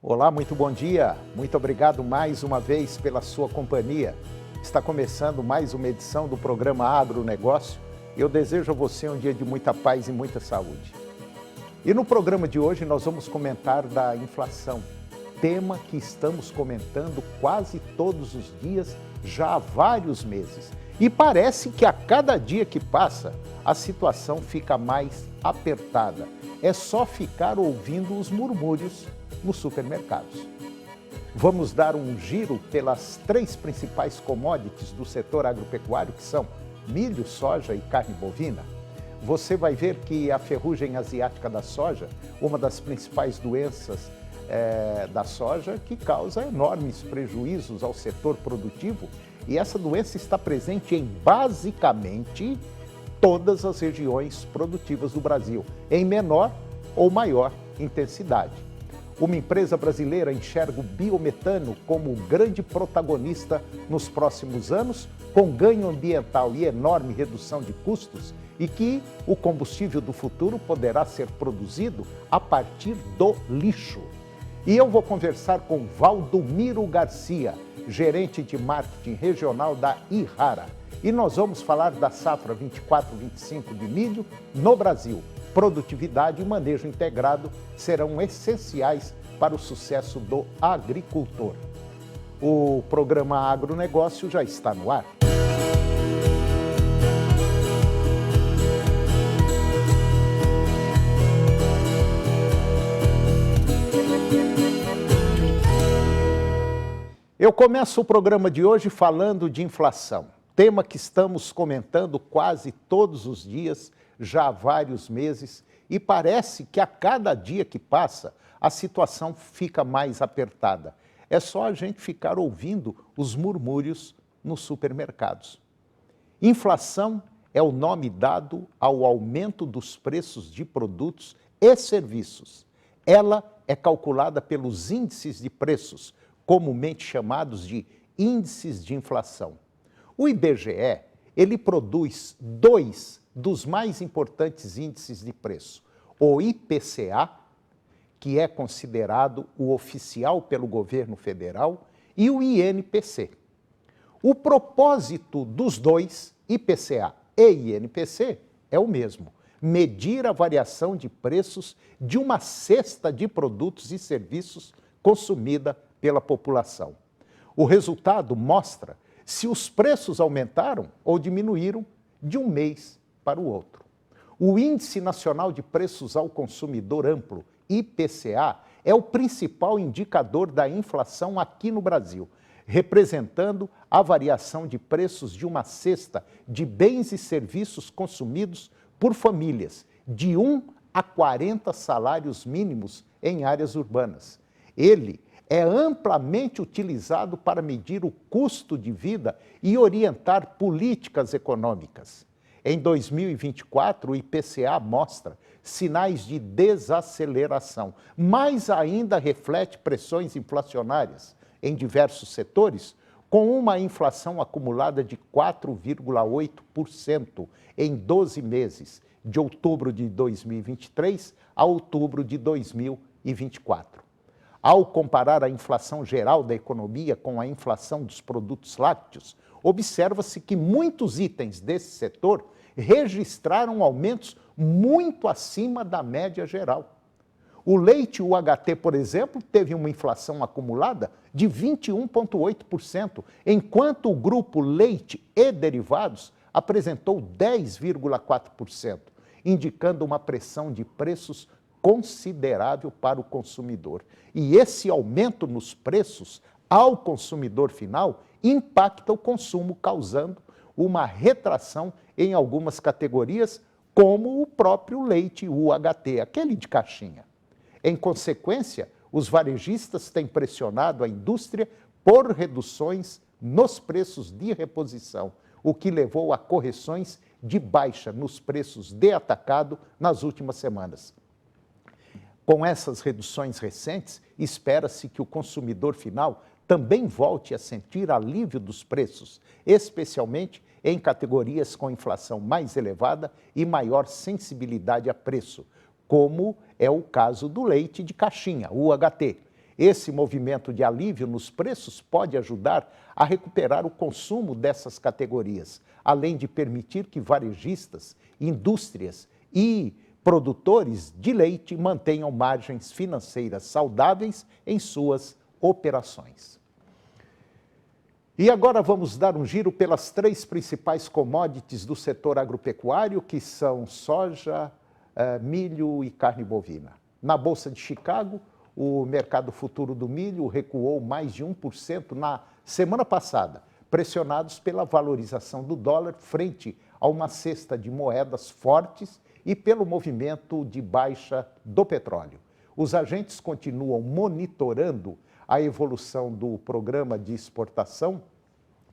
Olá, muito bom dia. Muito obrigado mais uma vez pela sua companhia. Está começando mais uma edição do programa Agronegócio. Eu desejo a você um dia de muita paz e muita saúde. E no programa de hoje nós vamos comentar da inflação, tema que estamos comentando quase todos os dias já há vários meses. E parece que a cada dia que passa a situação fica mais apertada. É só ficar ouvindo os murmúrios nos supermercados. Vamos dar um giro pelas três principais commodities do setor agropecuário, que são milho, soja e carne bovina. Você vai ver que a ferrugem asiática da soja, uma das principais doenças da soja, que causa enormes prejuízos ao setor produtivo, e essa doença está presente em basicamente todas as regiões produtivas do Brasil, em menor ou maior intensidade. Uma empresa brasileira enxerga o biometano como o grande protagonista nos próximos anos, com ganho ambiental e enorme redução de custos, e que o combustível do futuro poderá ser produzido a partir do lixo. E eu vou conversar com Valdomiro Garcia, gerente de marketing regional da Ihara. E nós vamos falar da safra 24-25 de milho no Brasil. Produtividade e manejo integrado serão essenciais para o sucesso do agricultor. O programa Agronegócio já está no ar. Eu começo o programa de hoje falando de inflação, tema que estamos comentando quase todos os dias, já há vários meses, e parece que a cada dia que passa, a situação fica mais apertada. É só a gente ficar ouvindo os murmúrios nos supermercados. Inflação é o nome dado ao aumento dos preços de produtos e serviços. Ela é calculada pelos índices de preços, comumente chamados de índices de inflação. O IBGE, ele produz dois dos mais importantes índices de preço, o IPCA, que é considerado o oficial pelo governo federal, e o INPC. O propósito dos dois, IPCA e INPC, é o mesmo: medir a variação de preços de uma cesta de produtos e serviços consumida pela população. O resultado mostra se os preços aumentaram ou diminuíram de um mês para o outro. O Índice Nacional de Preços ao Consumidor Amplo, IPCA, é o principal indicador da inflação aqui no Brasil, representando a variação de preços de uma cesta de bens e serviços consumidos por famílias de 1 a 40 salários mínimos em áreas urbanas. Ele é amplamente utilizado para medir o custo de vida e orientar políticas econômicas. Em 2024, o IPCA mostra sinais de desaceleração, mas ainda reflete pressões inflacionárias em diversos setores, com uma inflação acumulada de 4,8% em 12 meses, de outubro de 2023 a outubro de 2024. Ao comparar a inflação geral da economia com a inflação dos produtos lácteos, observa-se que muitos itens desse setor registraram aumentos muito acima da média geral. O leite UHT, por exemplo, teve uma inflação acumulada de 21,8%, enquanto o grupo leite e derivados apresentou 10,4%, indicando uma pressão de preços considerável para o consumidor. E esse aumento nos preços ao consumidor final impacta o consumo, causando uma retração em algumas categorias, como o próprio leite UHT, aquele de caixinha. Em consequência, os varejistas têm pressionado a indústria por reduções nos preços de reposição, o que levou a correções de baixa nos preços de atacado nas últimas semanas. Com essas reduções recentes, espera-se que o consumidor final também volte a sentir alívio dos preços, especialmente em categorias com inflação mais elevada e maior sensibilidade a preço, como é o caso do leite de caixinha, UHT. Esse movimento de alívio nos preços pode ajudar a recuperar o consumo dessas categorias, além de permitir que varejistas, indústrias e produtores de leite mantenham margens financeiras saudáveis em suas operações. E agora vamos dar um giro pelas três principais commodities do setor agropecuário, que são soja, milho e carne bovina. Na Bolsa de Chicago, o mercado futuro do milho recuou mais de 1% na semana passada, pressionados pela valorização do dólar frente a uma cesta de moedas fortes e pelo movimento de baixa do petróleo. Os agentes continuam monitorando a evolução do programa de exportação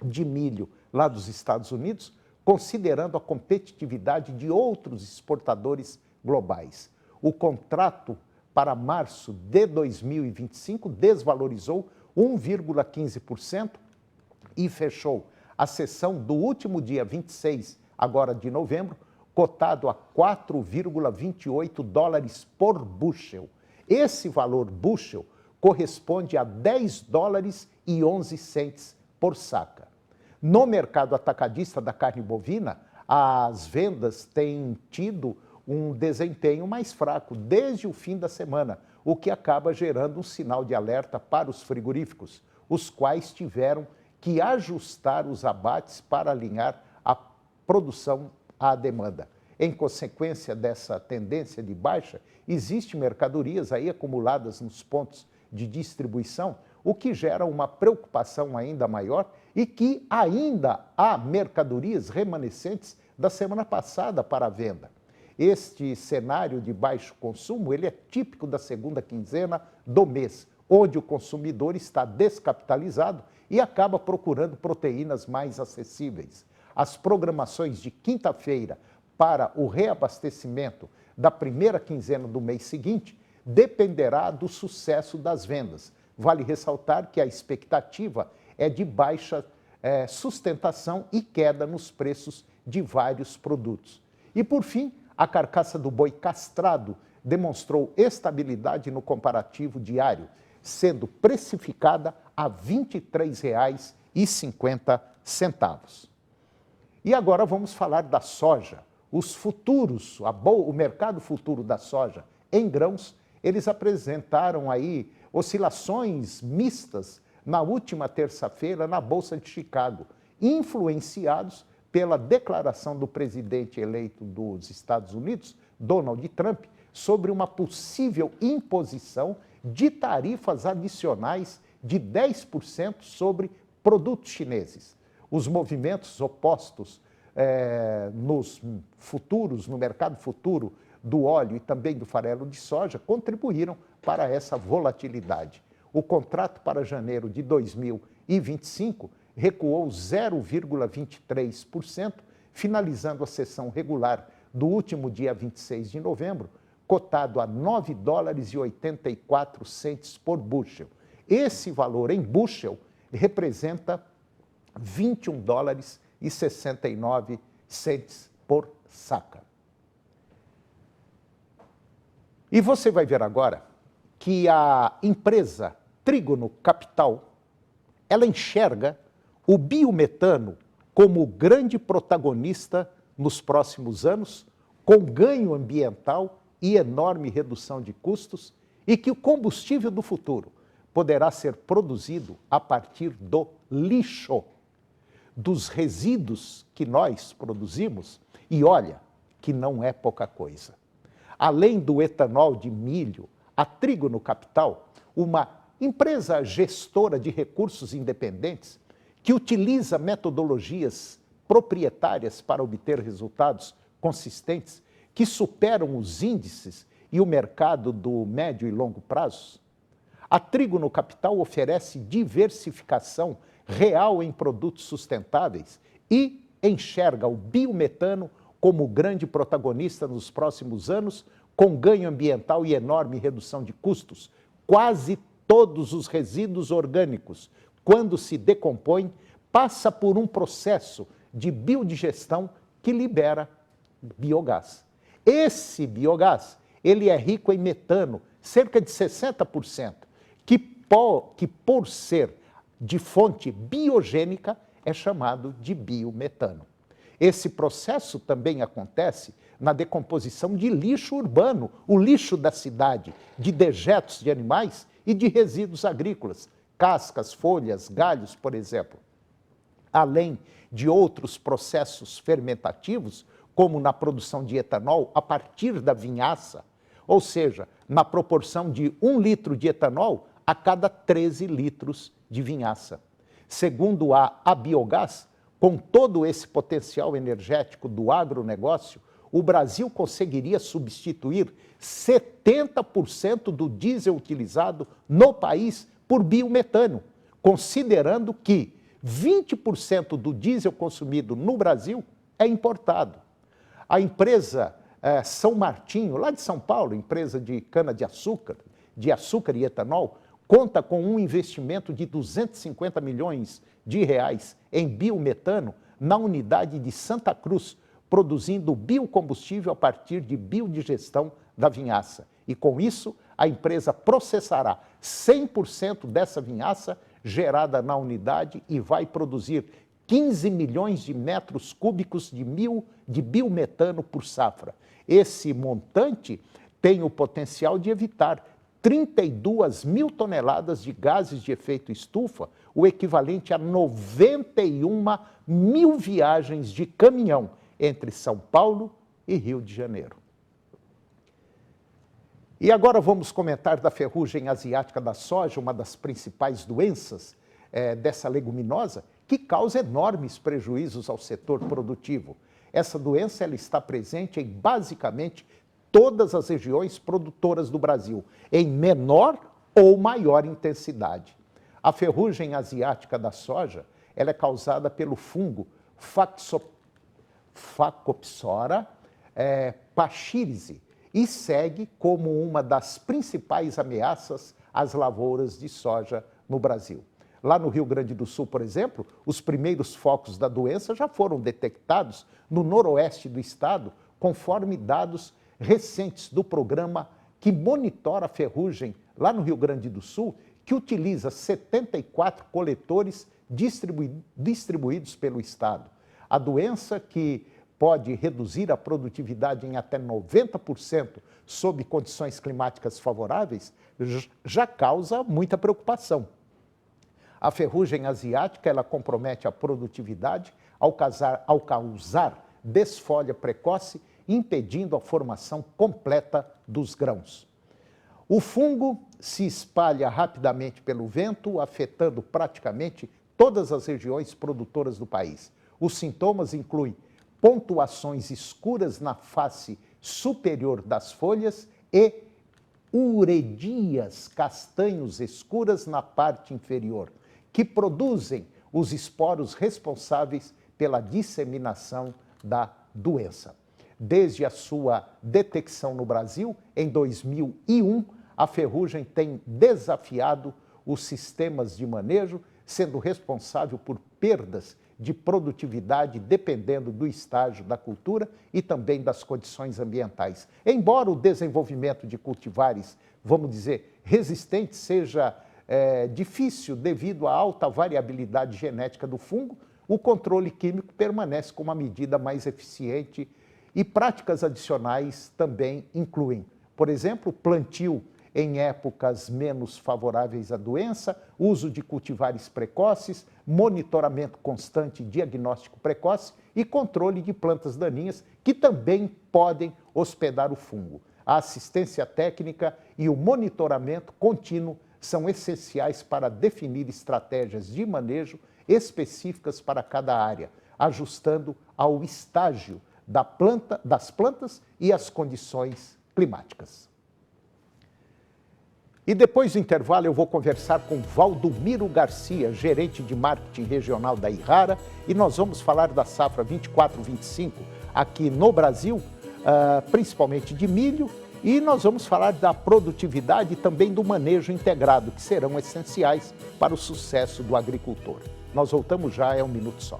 de milho lá dos Estados Unidos, considerando a competitividade de outros exportadores globais. O contrato para março de 2025 desvalorizou 1,15% e fechou a sessão do último dia 26, agora de novembro, cotado a 4,28 dólares por bushel. Esse valor bushel corresponde a 10 dólares e 11 centes por saca. No mercado atacadista da carne bovina, as vendas têm tido um desempenho mais fraco desde o fim da semana, o que acaba gerando um sinal de alerta para os frigoríficos, os quais tiveram que ajustar os abates para alinhar a produção à demanda. Em consequência dessa tendência de baixa, existem mercadorias aí acumuladas nos pontos de distribuição, o que gera uma preocupação ainda maior e que ainda há mercadorias remanescentes da semana passada para a venda. Este cenário de baixo consumo, ele é típico da segunda quinzena do mês, onde o consumidor está descapitalizado e acaba procurando proteínas mais acessíveis. As programações de quinta-feira para o reabastecimento da primeira quinzena do mês seguinte dependerá do sucesso das vendas. Vale ressaltar que a expectativa é de baixa sustentação e queda nos preços de vários produtos. E, por fim, a carcaça do boi castrado demonstrou estabilidade no comparativo diário, sendo precificada a R$ 23,50. E agora vamos falar da soja. Os futuros, o mercado futuro da soja em grãos, eles apresentaram aí oscilações mistas na última terça-feira na Bolsa de Chicago, influenciados pela declaração do presidente eleito dos Estados Unidos, Donald Trump, sobre uma possível imposição de tarifas adicionais de 10% sobre produtos chineses. Os movimentos opostos nos futuros, no mercado futuro do óleo e também do farelo de soja, contribuíram para essa volatilidade. O contrato para janeiro de 2025 recuou 0,23%, finalizando a sessão regular do último dia 26 de novembro, cotado a 9 dólares e 84 centes por bushel. Esse valor em bushel representa 21 dólares e 69 centes por saca. E você vai ver agora que a empresa Trígono Capital, ela enxerga o biometano como grande protagonista nos próximos anos, com ganho ambiental e enorme redução de custos, e que o combustível do futuro poderá ser produzido a partir do lixo, dos resíduos que nós produzimos, e olha que não é pouca coisa. Além do etanol de milho, a Trígono Capital, uma empresa gestora de recursos independentes, que utiliza metodologias proprietárias para obter resultados consistentes, que superam os índices e o mercado do médio e longo prazo. A Trígono Capital oferece diversificação real em produtos sustentáveis e enxerga o biometano como grande protagonista nos próximos anos, com ganho ambiental e enorme redução de custos. Quase todos os resíduos orgânicos, quando se decompõem, passa por um processo de biodigestão que libera biogás. Esse biogás, ele é rico em metano, cerca de 60%, que por ser de fonte biogênica é chamado de biometano. Esse processo também acontece na decomposição de lixo urbano, o lixo da cidade, de dejetos de animais e de resíduos agrícolas, cascas, folhas, galhos, por exemplo. Além de outros processos fermentativos, como na produção de etanol a partir da vinhaça, ou seja, na proporção de 1 litro de etanol a cada 13 litros de vinhaça. Segundo a Biogás, com todo esse potencial energético do agronegócio, o Brasil conseguiria substituir 70% do diesel utilizado no país por biometano, considerando que 20% do diesel consumido no Brasil é importado. A empresa São Martinho, lá de São Paulo, empresa de cana-de-açúcar, de açúcar e etanol, conta com um investimento de 250 milhões de reais em biometano na unidade de Santa Cruz, produzindo biocombustível a partir de biodigestão da vinhaça. E com isso, a empresa processará 100% dessa vinhaça gerada na unidade e vai produzir 15 milhões de metros cúbicos de biometano por safra. Esse montante tem o potencial de evitar 32 mil toneladas de gases de efeito estufa, o equivalente a 91 mil viagens de caminhão entre São Paulo e Rio de Janeiro. E agora vamos comentar da ferrugem asiática da soja, uma das principais doenças dessa leguminosa, que causa enormes prejuízos ao setor produtivo. Essa doença ela está presente em basicamente todas as regiões produtoras do Brasil, em menor ou maior intensidade. A ferrugem asiática da soja ela é causada pelo fungo Phacopsora pachyrhise e segue como uma das principais ameaças às lavouras de soja no Brasil. Lá no Rio Grande do Sul, por exemplo, os primeiros focos da doença já foram detectados no noroeste do estado, conforme dados recentes do programa que monitora a ferrugem lá no Rio Grande do Sul, que utiliza 74 coletores distribuídos pelo estado. A doença, que pode reduzir a produtividade em até 90% sob condições climáticas favoráveis, já causa muita preocupação. A ferrugem asiática ela compromete a produtividade ao causar desfolha precoce, impedindo a formação completa dos grãos. O fungo se espalha rapidamente pelo vento, afetando praticamente todas as regiões produtoras do país. Os sintomas incluem pontuações escuras na face superior das folhas e uredias castanhos escuras na parte inferior, que produzem os esporos responsáveis pela disseminação da doença. Desde a sua detecção no Brasil, em 2001, a ferrugem tem desafiado os sistemas de manejo, sendo responsável por perdas de produtividade dependendo do estágio da cultura e também das condições ambientais. Embora o desenvolvimento de cultivares, vamos dizer, resistentes seja difícil devido à alta variabilidade genética do fungo, o controle químico permanece como a medida mais eficiente e práticas adicionais também incluem, por exemplo, plantio em épocas menos favoráveis à doença, uso de cultivares precoces, monitoramento constante e diagnóstico precoce e controle de plantas daninhas que também podem hospedar o fungo. A assistência técnica e o monitoramento contínuo são essenciais para definir estratégias de manejo específicas para cada área, ajustando ao estágio das plantas e às condições climáticas. E depois do intervalo eu vou conversar com Valdomiro Garcia, gerente de marketing regional da Irrara, e nós vamos falar da safra 24-25 aqui no Brasil, principalmente de milho, e nós vamos falar da produtividade e também do manejo integrado, que serão essenciais para o sucesso do agricultor. Nós voltamos já, é um minuto só.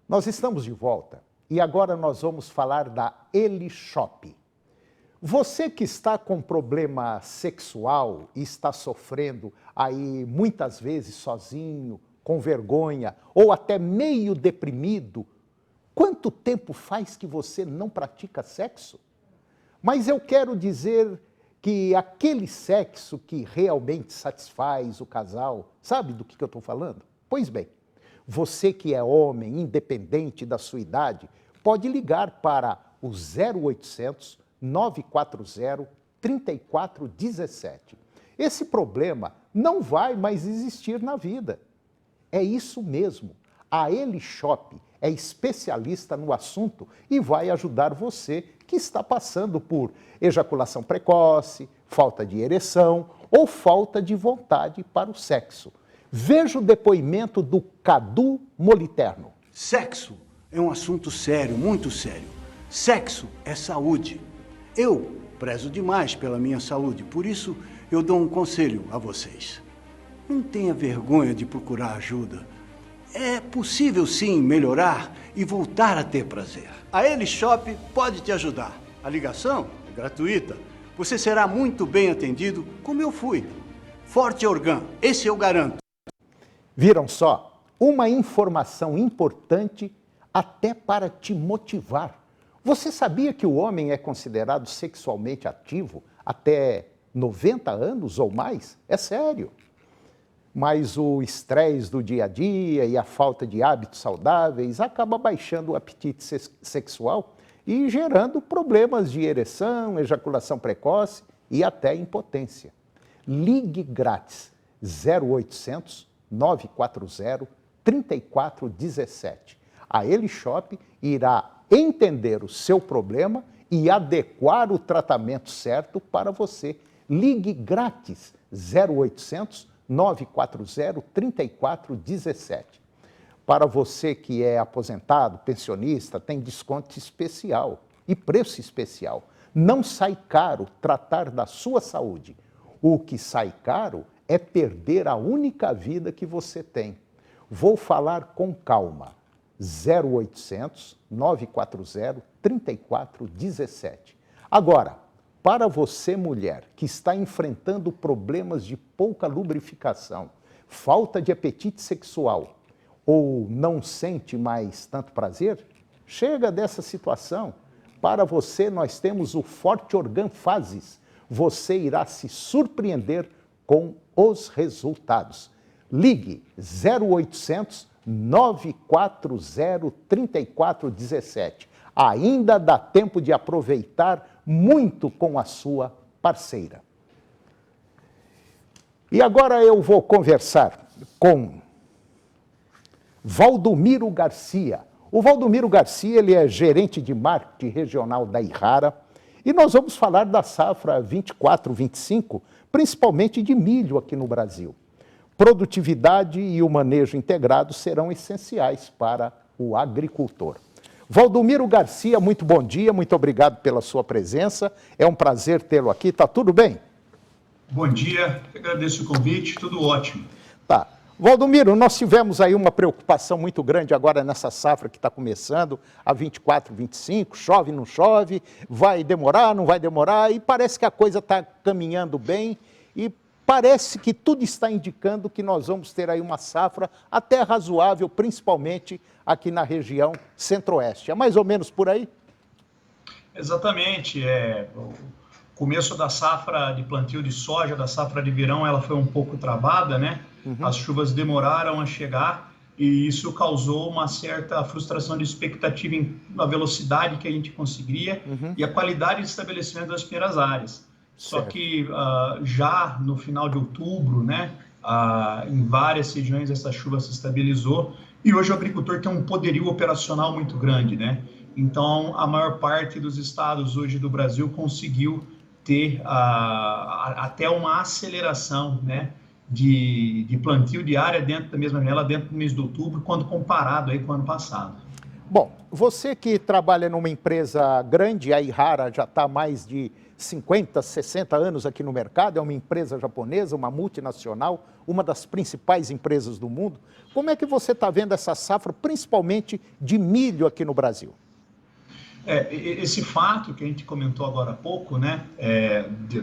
Nós estamos de volta e agora nós vamos falar da Elishop. Você que está com problema sexual e está sofrendo aí muitas vezes sozinho, com vergonha ou até meio deprimido, quanto tempo faz que você não pratica sexo? Mas eu quero dizer que aquele sexo que realmente satisfaz o casal, sabe do que eu estou falando? Pois bem, você que é homem, independente da sua idade, pode ligar para o 0800 940 3417. Esse problema não vai mais existir na vida. É isso mesmo. A Elishop é especialista no assunto e vai ajudar você que está passando por ejaculação precoce, falta de ereção ou falta de vontade para o sexo. Veja o depoimento do Cadu Moliterno. Sexo é um assunto sério, muito sério. Sexo é saúde. Eu prezo demais pela minha saúde, por isso eu dou um conselho a vocês. Não tenha vergonha de procurar ajuda. É possível sim melhorar e voltar a ter prazer. A Elishop pode te ajudar. A ligação é gratuita. Você será muito bem atendido, como eu fui. Forte Organ, esse eu garanto. Viram só? Uma informação importante até para te motivar. Você sabia que o homem é considerado sexualmente ativo até 90 anos ou mais? É sério. Mas o estresse do dia a dia e a falta de hábitos saudáveis acaba baixando o apetite sexual e gerando problemas de ereção, ejaculação precoce e até impotência. Ligue grátis 0800 940 3417. A Elishop irá entender o seu problema e adequar o tratamento certo para você. Ligue grátis 0800 940 3417. Para você que é aposentado, pensionista, tem desconto especial e preço especial. Não sai caro tratar da sua saúde. O que sai caro é perder a única vida que você tem. Vou falar com calma. 0800 940 3417. Agora, para você mulher que está enfrentando problemas de pouca lubrificação, falta de apetite sexual ou não sente mais tanto prazer, chega dessa situação. Para você nós temos o Forte Organ Fases. Você irá se surpreender com os resultados. Ligue 0800 940 3417. Ainda dá tempo de aproveitar muito com a sua parceira. E agora eu vou conversar com Valdomiro Garcia. O Valdomiro Garcia, ele é gerente de marketing regional da Irrara e nós vamos falar da safra 24-25, principalmente de milho aqui no Brasil. Produtividade e o manejo integrado serão essenciais para o agricultor. Valdomiro Garcia, muito bom dia, muito obrigado pela sua presença. É um prazer tê-lo aqui, tá tudo bem? Bom dia, agradeço o convite, tudo ótimo. Tá. Valdomiro, nós tivemos aí uma preocupação muito grande agora nessa safra que está começando, a 24-25, chove, não chove, vai demorar, não vai demorar, e parece que a coisa está caminhando bem, e parece que tudo está indicando que nós vamos ter aí uma safra até razoável, principalmente aqui na região centro-oeste. É mais ou menos por aí? Exatamente. O começo da safra de plantio de soja, da safra de verão, ela foi um pouco travada, né? As chuvas demoraram a chegar e isso causou uma certa frustração de expectativa na velocidade que a gente conseguiria e a qualidade de estabelecimento das primeiras áreas. Só que já no final de outubro, né, em várias regiões essa chuva se estabilizou e hoje o agricultor tem um poderio operacional muito grande, né? Então a maior parte dos estados hoje do Brasil conseguiu ter até uma aceleração, né, de plantio de área dentro da mesma janela, dentro do mês de outubro, quando comparado aí com o ano passado. Bom, você que trabalha numa empresa grande, a Ihara já está há mais de 50, 60 anos aqui no mercado, é uma empresa japonesa, uma multinacional, uma das principais empresas do mundo. Como é que você está vendo essa safra, principalmente de milho aqui no Brasil? Esse fato que a gente comentou agora há pouco, né,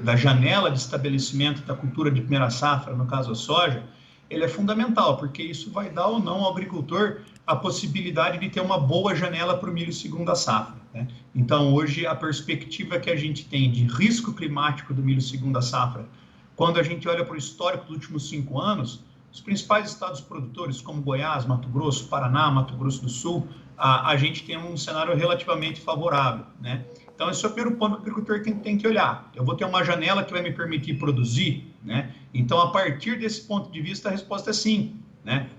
da janela de estabelecimento da cultura de primeira safra, no caso a soja, ele é fundamental, porque isso vai dar ou não ao agricultor a possibilidade de ter uma boa janela para o milho segunda safra, né? Então, hoje, a perspectiva que a gente tem de risco climático do milho segunda safra, quando a gente olha para o histórico dos últimos 5 anos, os principais estados produtores, como Goiás, Mato Grosso, Paraná, Mato Grosso do Sul, a gente tem um cenário relativamente favorável, né? Então, esse é o primeiro ponto que o agricultor tem que olhar. Eu vou ter uma janela que vai me permitir produzir, né? Então, a partir desse ponto de vista, a resposta é sim, né?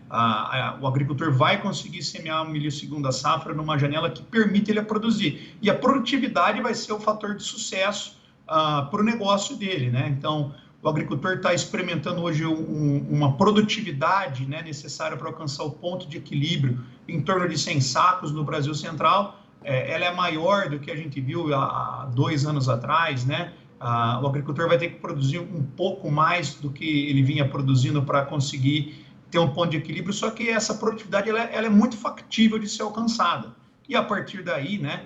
O agricultor vai conseguir semear um milho segunda safra numa janela que permite ele produzir. E a produtividade vai ser o fator de sucesso para o negócio dele, né? Então, o agricultor está experimentando hoje uma produtividade, né, necessária para alcançar o ponto de equilíbrio em torno de 100 sacos no Brasil Central. Ela é maior do que a gente viu há 2 anos atrás, né? O agricultor vai ter que produzir um pouco mais do que ele vinha produzindo para conseguir ter um ponto de equilíbrio, só que essa produtividade ela é muito factível de ser alcançada. E a partir daí, né,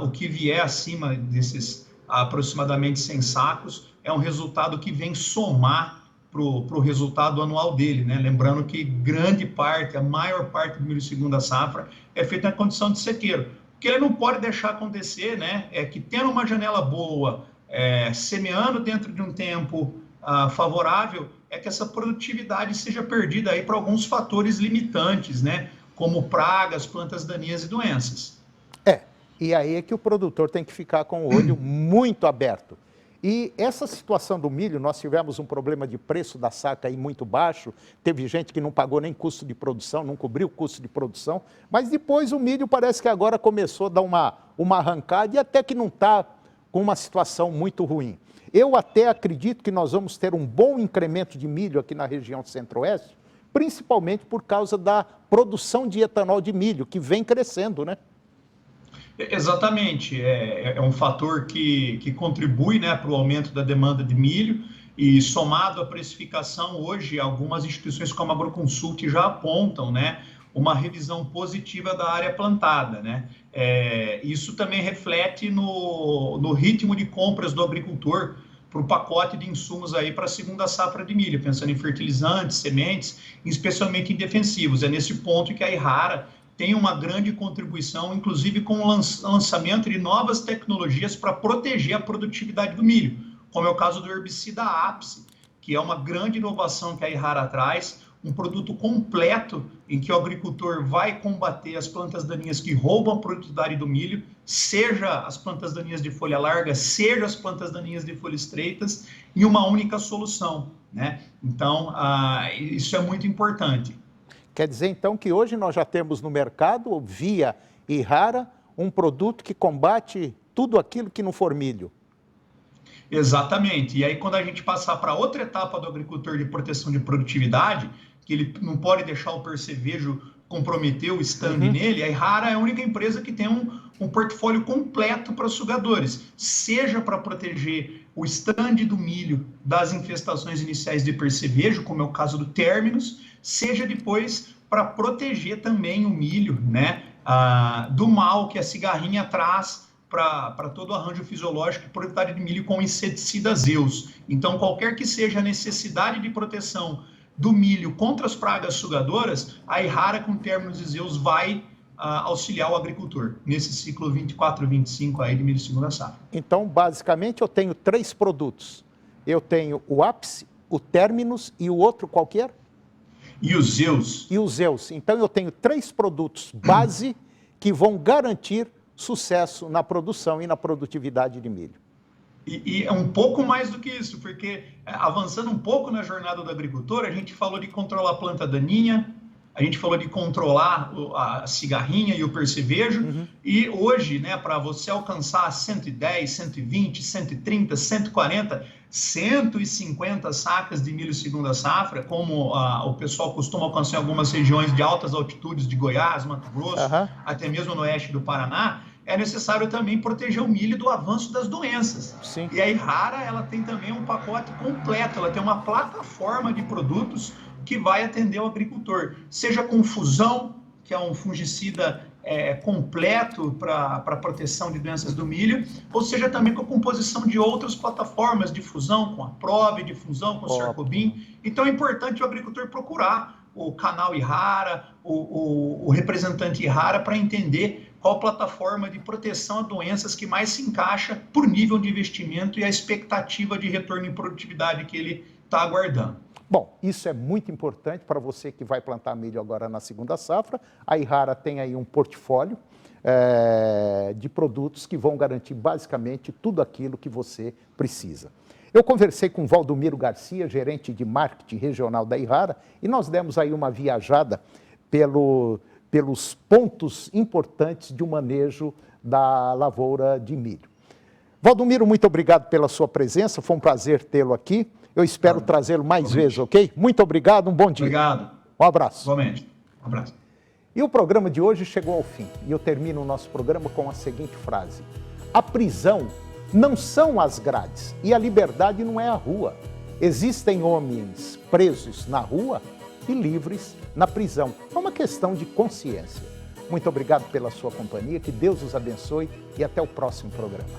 o que vier acima desses aproximadamente 100 sacos é um resultado que vem somar para o resultado anual dele, né? Lembrando que grande parte, a maior parte do milho segunda safra é feita na condição de sequeiro. O que ele não pode deixar acontecer, né, é que tendo uma janela boa, semeando dentro de um tempo favorável, é que essa produtividade seja perdida aí para alguns fatores limitantes, né, como pragas, plantas daninhas e doenças. E aí é que o produtor tem que ficar com o olho muito aberto. E essa situação do milho, nós tivemos um problema de preço da saca aí muito baixo, teve gente que não pagou nem custo de produção, não cobriu o custo de produção, mas depois o milho parece que agora começou a dar uma arrancada e até que não está com uma situação muito ruim. Eu até acredito que nós vamos ter um bom incremento de milho aqui na região centro-oeste, principalmente por causa da produção de etanol de milho, que vem crescendo, né? Exatamente, é um fator que contribui, né, para o aumento da demanda de milho e somado à precificação, hoje algumas instituições como a Agroconsult já apontam, né, uma revisão positiva da área plantada, né? Isso também reflete no ritmo de compras do agricultor para o pacote de insumos aí para a segunda safra de milho, pensando em fertilizantes, sementes, especialmente em defensivos. É nesse ponto que a Ihara tem uma grande contribuição, inclusive com o lançamento de novas tecnologias para proteger a produtividade do milho, como é o caso do herbicida Apse, que é uma grande inovação que a Ihara traz, um produto completo em que o agricultor vai combater as plantas daninhas que roubam a produtividade do milho, seja as plantas daninhas de folha larga, seja as plantas daninhas de folhas estreitas, em uma única solução, né? Então, isso é muito importante. Quer dizer, então, que hoje nós já temos no mercado, via Ihara, um produto que combate tudo aquilo que não for milho. Exatamente. E aí, quando a gente passar para outra etapa do agricultor de proteção de produtividade, que ele não pode deixar o percevejo comprometer o stand nele, a Ihara é a única empresa que tem um portfólio completo para sugadores, seja para proteger o stand do milho das infestações iniciais de percevejo, como é o caso do Terminus, seja depois para proteger também o milho, né, do mal que a cigarrinha traz para todo o arranjo fisiológico e produtividade de milho com inseticida Zeus. Então, qualquer que seja a necessidade de proteção do milho contra as pragas sugadoras, a Ihara com Terminus e Zeus vai auxiliar o agricultor nesse ciclo 24-25 aí de milho segunda safra. Então, basicamente, eu tenho 3 produtos. Eu tenho o Apse, o Terminus e o outro qualquer? E o Zeus. E o Zeus. Então, eu tenho 3 produtos base que vão garantir sucesso na produção e na produtividade de milho. E é um pouco mais do que isso, porque avançando um pouco na jornada do agricultor, a gente falou de controlar a planta daninha, a gente falou de controlar a cigarrinha e o percevejo, e hoje, né, para você alcançar 110, 120, 130, 140, 150 sacas de milho segunda safra, como o pessoal costuma alcançar em algumas regiões de altas altitudes de Goiás, Mato Grosso, até mesmo no oeste do Paraná, é necessário também proteger o milho do avanço das doenças. Sim. E a Yara, ela tem também um pacote completo, ela tem uma plataforma de produtos que vai atender o agricultor, seja com fusão, que é um fungicida completo para proteção de doenças do milho, ou seja também com a composição de outras plataformas de fusão, com a Probe, de fusão com o Cercobin. Então é importante o agricultor procurar o canal Yara, o representante Yara, para entender qual plataforma de proteção a doenças que mais se encaixa por nível de investimento e a expectativa de retorno em produtividade que ele está aguardando. Bom, isso é muito importante para você que vai plantar milho agora na segunda safra. A Yara tem aí um portfólio de produtos que vão garantir basicamente tudo aquilo que você precisa. Eu conversei com o Valdomiro Garcia, gerente de marketing regional da Yara, e nós demos aí uma viajada pelos pontos importantes de um manejo da lavoura de milho. Valdomiro, muito obrigado pela sua presença, foi um prazer tê-lo aqui. Eu espero trazê-lo mais vezes, ok? Muito obrigado, um bom dia. Obrigado. Um abraço. Igualmente. Um abraço. E o programa de hoje chegou ao fim. E eu termino o nosso programa com a seguinte frase: a prisão não são as grades e a liberdade não é a rua. Existem homens presos na rua e livres na prisão. É uma questão de consciência. Muito obrigado pela sua companhia, que Deus os abençoe e até o próximo programa.